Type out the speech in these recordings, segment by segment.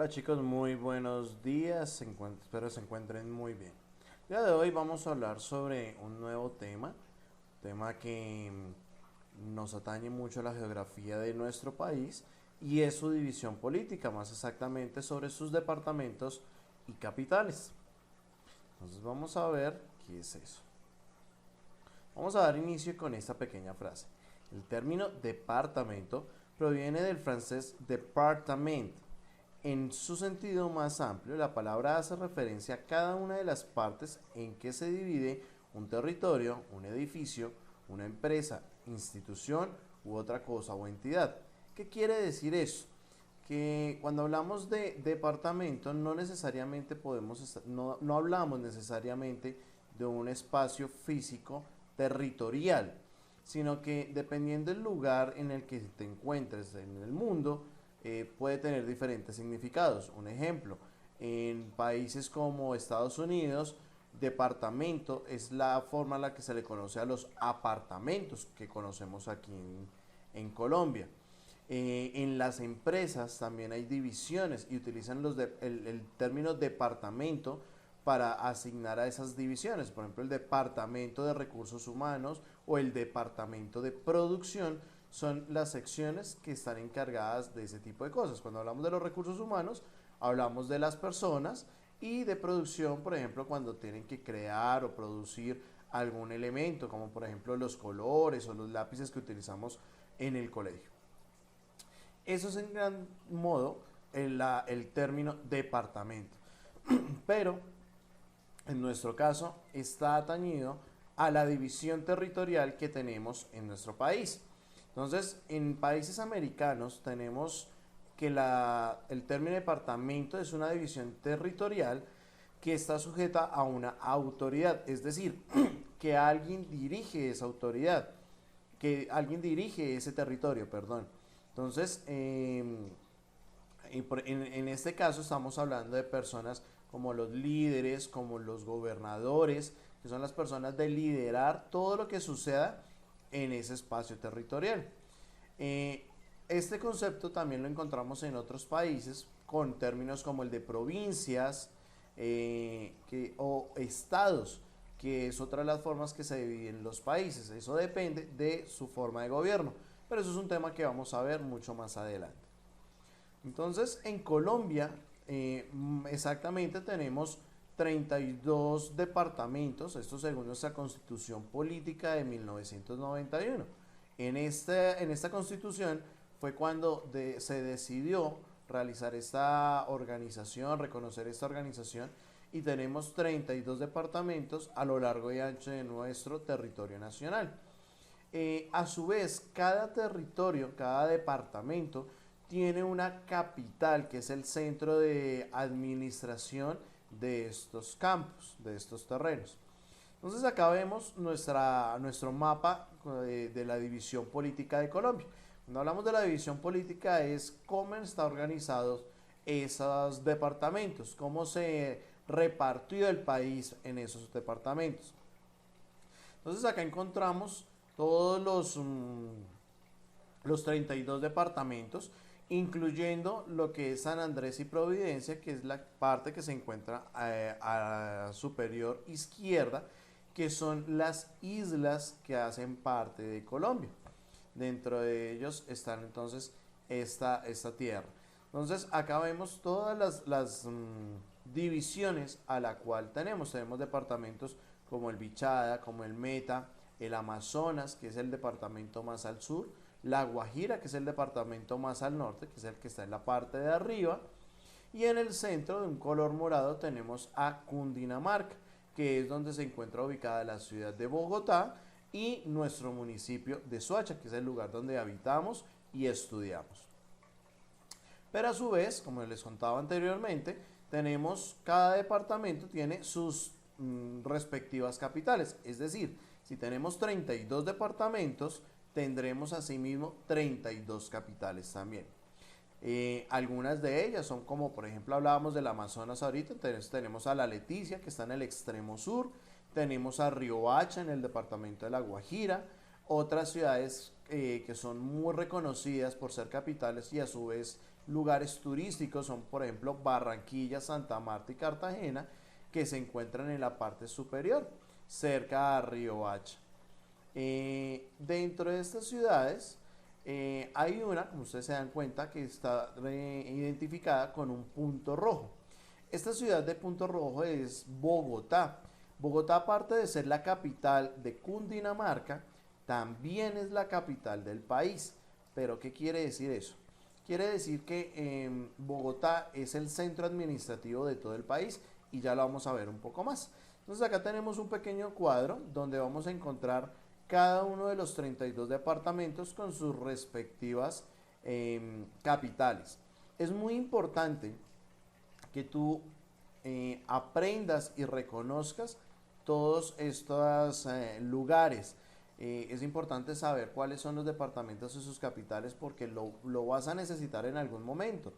Hola chicos, muy buenos días, espero se encuentren muy bien. El día de hoy vamos a hablar sobre un nuevo tema que nos atañe mucho a la geografía de nuestro país y es su división política, más exactamente sobre sus departamentos y capitales. Entonces vamos a ver qué es eso. Vamos a dar inicio con esta pequeña frase. El término departamento proviene del francés département. En su sentido más amplio, la palabra hace referencia a cada una de las partes en que se divide un territorio, un edificio, una empresa, institución u otra cosa o entidad. ¿Qué quiere decir eso? Que cuando hablamos de departamento no necesariamente no hablamos necesariamente de un espacio físico territorial, sino que dependiendo del lugar en el que te encuentres en el mundo, puede tener diferentes significados. Un ejemplo, en países como Estados Unidos, departamento es la forma en la que se le conoce a los apartamentos que conocemos aquí en Colombia. En las empresas también hay divisiones y utilizan el término departamento para asignar a esas divisiones. Por ejemplo, el departamento de recursos humanos o el departamento de producción son las secciones que están encargadas de ese tipo de cosas. Cuando hablamos de los recursos humanos, hablamos de las personas, y de producción, por ejemplo, cuando tienen que crear o producir algún elemento, como por ejemplo los colores o los lápices que utilizamos en el colegio. Eso es en gran modo el término departamento. Pero en nuestro caso está atañido a la división territorial que tenemos en nuestro país. Entonces, en países americanos tenemos que el término departamento es una división territorial que está sujeta a una autoridad, es decir, que alguien dirige esa autoridad, que alguien dirige ese territorio, perdón. Entonces, en este caso estamos hablando de personas como los líderes, como los gobernadores, que son las personas de liderar todo lo que suceda en ese espacio territorial. Este concepto también lo encontramos en otros países con términos como el de provincias o estados, que es otra de las formas que se dividen los países. Eso depende de su forma de gobierno, pero eso es un tema que vamos a ver mucho más adelante. Entonces, en Colombia, exactamente tenemos 32 departamentos, esto según nuestra constitución política de 1991. En esta constitución fue cuando se decidió realizar esta organización, reconocer esta organización, y tenemos 32 departamentos a lo largo y ancho de nuestro territorio nacional. A su vez, cada territorio, cada departamento, tiene una capital que es el centro de administración de estos campos, de estos terrenos. Entonces acá vemos nuestro mapa de la división política de Colombia. Cuando hablamos de la división política es cómo está organizados esos departamentos, cómo se repartió el país en esos departamentos. Entonces acá encontramos todos los 32 departamentos, incluyendo lo que es San Andrés y Providencia, que es la parte que se encuentra a superior izquierda, que son las islas que hacen parte de Colombia. Dentro de ellos están entonces esta tierra. Entonces acá vemos todas las divisiones a la cual tenemos. Tenemos departamentos como el Bichada, como el Meta, el Amazonas, que es el departamento más al sur, la Guajira, que es el departamento más al norte, que es el que está en la parte de arriba, y en el centro, de un color morado, tenemos a Cundinamarca, que es donde se encuentra ubicada la ciudad de Bogotá y nuestro municipio de Soacha, que es el lugar donde habitamos y estudiamos. Pero a su vez, como les contaba anteriormente, cada departamento tiene sus respectivas capitales. Es decir, si tenemos 32 departamentos, tendremos asimismo 32 capitales también. Algunas de ellas son como, por ejemplo, hablábamos del Amazonas ahorita, entonces tenemos a La Leticia, que está en el extremo sur, tenemos a Riohacha en el departamento de La Guajira, otras ciudades que son muy reconocidas por ser capitales y a su vez lugares turísticos son, por ejemplo, Barranquilla, Santa Marta y Cartagena, que se encuentran en la parte superior, cerca a Río Hacha. Dentro de estas ciudades hay una, como ustedes se dan cuenta, que está identificada con un punto rojo. Esta ciudad de punto rojo es Bogotá. Bogotá, aparte de ser la capital de Cundinamarca, también es la capital del país. Pero, ¿qué quiere decir eso? Quiere decir que Bogotá es el centro administrativo de todo el país y ya lo vamos a ver un poco más. Entonces acá tenemos un pequeño cuadro donde vamos a encontrar cada uno de los 32 departamentos con sus respectivas capitales. Es muy importante que tú aprendas y reconozcas todos estos lugares. Es importante saber cuáles son los departamentos y sus capitales porque lo vas a necesitar en algún momento.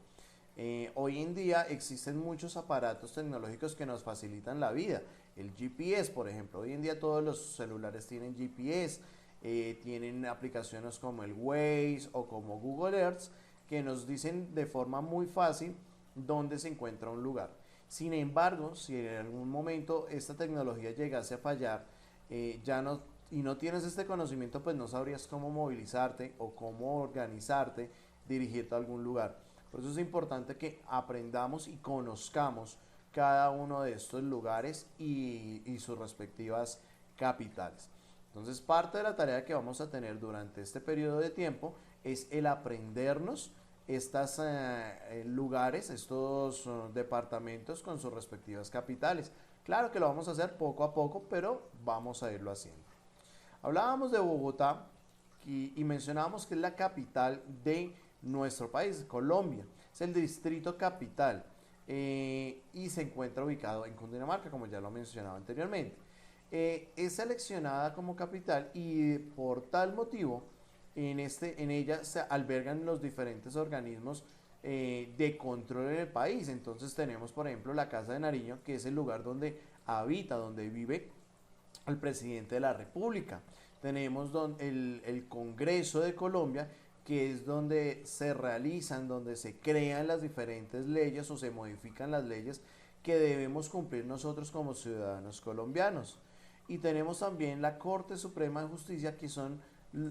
Hoy en día existen muchos aparatos tecnológicos que nos facilitan la vida. El GPS, por ejemplo, hoy en día todos los celulares tienen GPS, tienen aplicaciones como el Waze o como Google Earth que nos dicen de forma muy fácil dónde se encuentra un lugar. Sin embargo, si en algún momento esta tecnología llegase a fallar, ya no y no tienes este conocimiento, pues no sabrías cómo movilizarte o cómo organizarte, dirigirte a algún lugar. Por eso es importante que aprendamos y conozcamos cada uno de estos lugares y sus respectivas capitales. Entonces, parte de la tarea que vamos a tener durante este periodo de tiempo es el aprendernos estos lugares, estos departamentos con sus respectivas capitales. Claro que lo vamos a hacer poco a poco, pero vamos a irlo haciendo. Hablábamos de Bogotá y mencionábamos que es la capital de nuestro país, Colombia. Es el distrito capital y se encuentra ubicado en Cundinamarca, como ya lo mencionaba anteriormente. Es seleccionada como capital y por tal motivo en ella se albergan los diferentes organismos de control en el país. Entonces tenemos, por ejemplo, la Casa de Nariño, que es el lugar donde habita, donde vive el presidente de la República. Tenemos el Congreso de Colombia, que es donde se realizan, donde se crean las diferentes leyes o se modifican las leyes que debemos cumplir nosotros como ciudadanos colombianos. Y tenemos también la Corte Suprema de Justicia, que son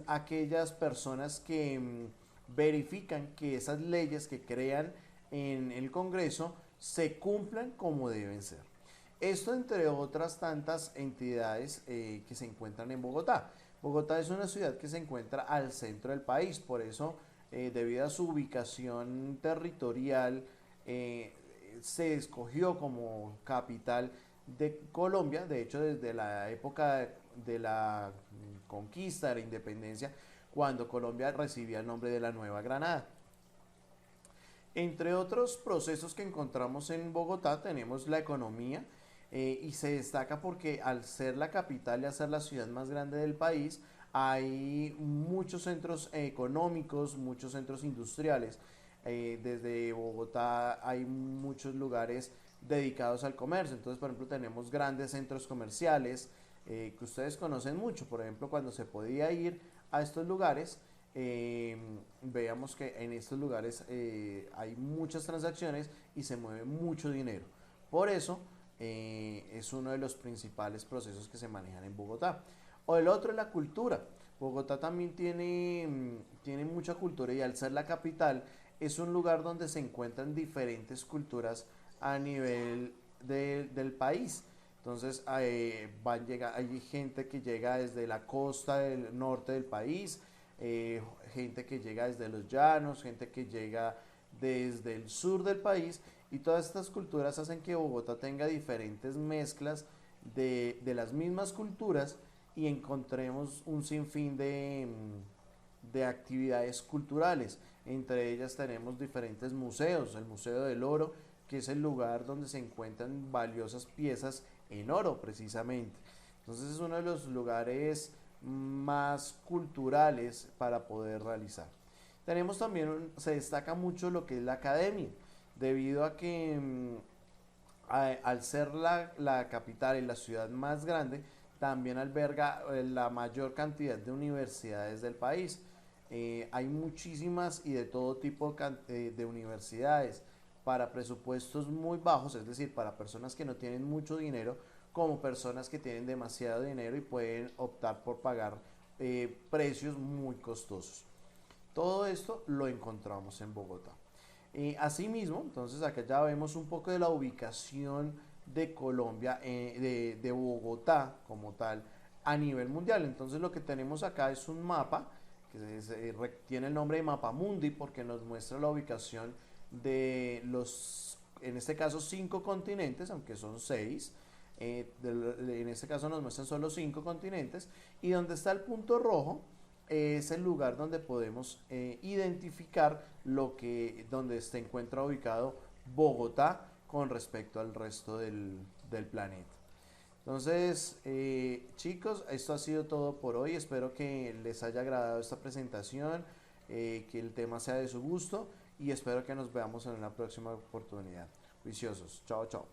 aquellas personas que verifican que esas leyes que crean en el Congreso se cumplan como deben ser. Esto entre otras tantas entidades que se encuentran en Bogotá. Bogotá es una ciudad que se encuentra al centro del país, por eso debido a su ubicación territorial se escogió como capital de Colombia. De hecho, desde la época de la conquista, de la independencia, cuando Colombia recibía el nombre de la Nueva Granada. Entre otros procesos que encontramos en Bogotá tenemos la economía y se destaca porque al ser la capital y al ser la ciudad más grande del país hay muchos centros económicos, muchos centros industriales. Desde Bogotá hay muchos lugares dedicados al comercio. Entonces, por ejemplo, tenemos grandes centros comerciales que ustedes conocen mucho. Por ejemplo, cuando se podía ir a estos lugares, veamos que en estos lugares hay muchas transacciones y se mueve mucho dinero. Por eso es uno de los principales procesos que se manejan en Bogotá. O el otro es la cultura. Bogotá también tiene mucha cultura y al ser la capital es un lugar donde se encuentran diferentes culturas a nivel del país. Entonces hay gente que llega desde la costa del norte del país, gente que llega desde los llanos, gente que llega desde el sur del país y todas estas culturas hacen que Bogotá tenga diferentes mezclas de las mismas culturas y encontremos un sinfín de actividades culturales. Entre ellas tenemos diferentes museos, el Museo del Oro, que es el lugar donde se encuentran valiosas piezas en oro precisamente. Entonces es uno de los lugares más culturales para poder realizar. Tenemos también, se destaca mucho lo que es la academia, debido a que al ser la capital y la ciudad más grande, también alberga la mayor cantidad de universidades del país. hay muchísimas y de todo tipo de universidades para presupuestos muy bajos, es decir, para personas que no tienen mucho dinero, como personas que tienen demasiado dinero y pueden optar por pagar precios muy costosos. Todo esto lo encontramos en Bogotá. Asimismo, entonces acá ya vemos un poco de la ubicación de Colombia, de Bogotá como tal, a nivel mundial. Entonces lo que tenemos acá es un mapa que tiene el nombre de Mapa Mundi porque nos muestra la ubicación de los, en este caso, 5 continentes, aunque son 6. En este caso nos muestran solo 5 continentes y donde está el punto rojo es el lugar donde podemos identificar donde se encuentra ubicado Bogotá con respecto al resto del planeta. Entonces, chicos, esto ha sido todo por hoy. Espero que les haya agradado esta presentación, que el tema sea de su gusto y espero que nos veamos en una próxima oportunidad. Juiciosos. Chao, chao.